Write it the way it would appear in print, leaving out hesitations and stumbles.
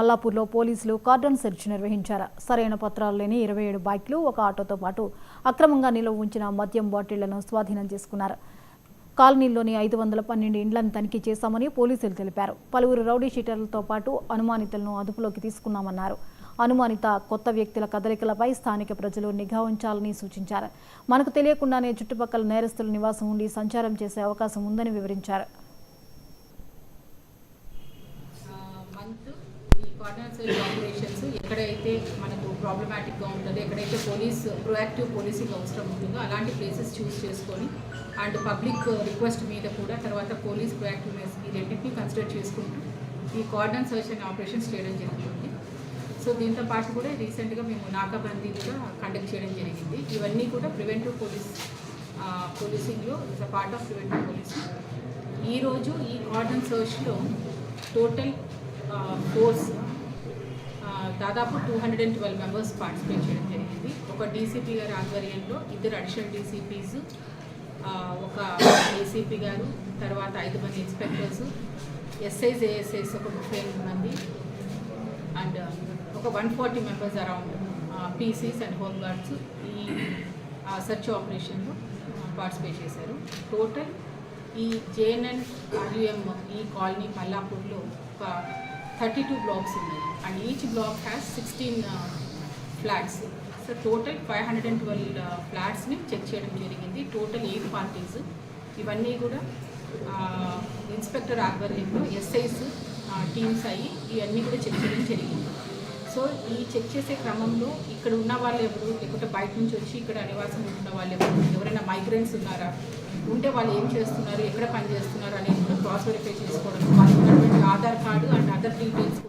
అల్లాపూర్లో పోలీసులు cordon search నిర్వహించారు. సరైన పత్రాలు లేని 27 బైక్లు, ఒక ఆటోతో పాటు అక్రమంగా నిల్వ ఉంచిన మద్యం బాటిళ్లను స్వాధీనం చేసుకున్నారు. కాలనీలోని 512 ఇండ్లను తనిఖీ చేశామని పోలీసులు తెలిపారు. పలువురు రౌడీ షీటర్లతో పాటు అనుమానితులను అదుపులోకి తీసుకున్నామన్నారు. అనుమానిత కొత్త వ్యక్తుల కదలికలపై స్థానిక ప్రజలు నిఘా ఉంచాలని సూచించారు. మనకు తెలియకుండానే చుట్టుపక్కల నేరస్తుల నివాసం ఉండి సంచారం చేసే అవకాశం ఉందని వివరించారు. కార్డన్ సెర్చ్ ఆపరేషన్స్ ఎక్కడైతే మనకు ప్రాబ్లమాటిక్గా ఉంటుందో, ఎక్కడైతే ప్రొయాక్టివ్ పోలీసింగ్ అవసరం ఉంటుందో అలాంటి ప్లేసెస్ చూస్ చేసుకొని అండ్ పబ్లిక్ రిక్వెస్ట్ మీద కూడా తర్వాత పోలీస్ ప్రొయాక్టివ్నెస్ ఈ రెండింటినీ కన్సిడర్ చేసుకుంటూ ఈ కార్డన్ సెర్చ్ అండ్ ఆపరేషన్స్ చేయడం జరుగుతుంది. సో దీంతో పాటు కూడా రీసెంట్గా మేము నాకాబందీ కూడా కండక్ట్ చేయడం జరిగింది. ఇవన్నీ కూడా ప్రివెంటివ్ పోలీసింగ్లో is a part of preventive policing. ఈరోజు ఈ కార్డన్ సెర్చ్లో టోటల్ ఫోర్స్ దాదాపు 212 మెంబర్స్ పార్టిసిపేట్ చేయడం జరిగింది. ఒక డీసీపీ గారి ఆధ్వర్యంలో 2 అడిషనల్ డీసీపీస్, ఒక ఏసీపీ గారు, తర్వాత 5 మంది ఇన్స్పెక్టర్స్, ఎస్ఐస్, ఏఎస్ఐస్ ఒక 38 మంది అండ్ ఒక 140 members around PCs and home guards ఈ సెర్చ్ ఆపరేషన్లో పార్టిసిపేట్ చేశారు. టోటల్ ఈ జేఎన్ఎన్ ఆర్యుఎం ఈ కాలనీ మల్లాపూర్లో ఒక 32 బ్లాక్స్ ఉన్నాయి and each block has 16 flats. So total 512 ఫ్లాట్స్ని చెక్ చేయడం జరిగింది. Total 8 parties. ఇవన్నీ కూడా ఇన్స్పెక్టర్ ఆధ్వర్యంలో ఎస్ఐస్ టీమ్స్ అయ్యి ఇవన్నీ కూడా చెక్ చేయడం జరిగింది. సో ఈ చెక్ చేసే క్రమంలో ఇక్కడ ఉన్న వాళ్ళు ఎవరు, లేకపోతే బయట నుంచి వచ్చి ఇక్కడ నివాసం ఉంటున్న వాళ్ళు ఎవరు, ఎవరైనా మైగ్రెంట్స్ ఉన్నారా, ఉంటే వాళ్ళు ఏం చేస్తున్నారు, ఎక్కడ పని చేస్తున్నారు అనేది కూడా క్రాస్ వెరిఫై చేసుకోవడం, వాళ్ళకి ఉన్నటువంటి Aadhaar card and other details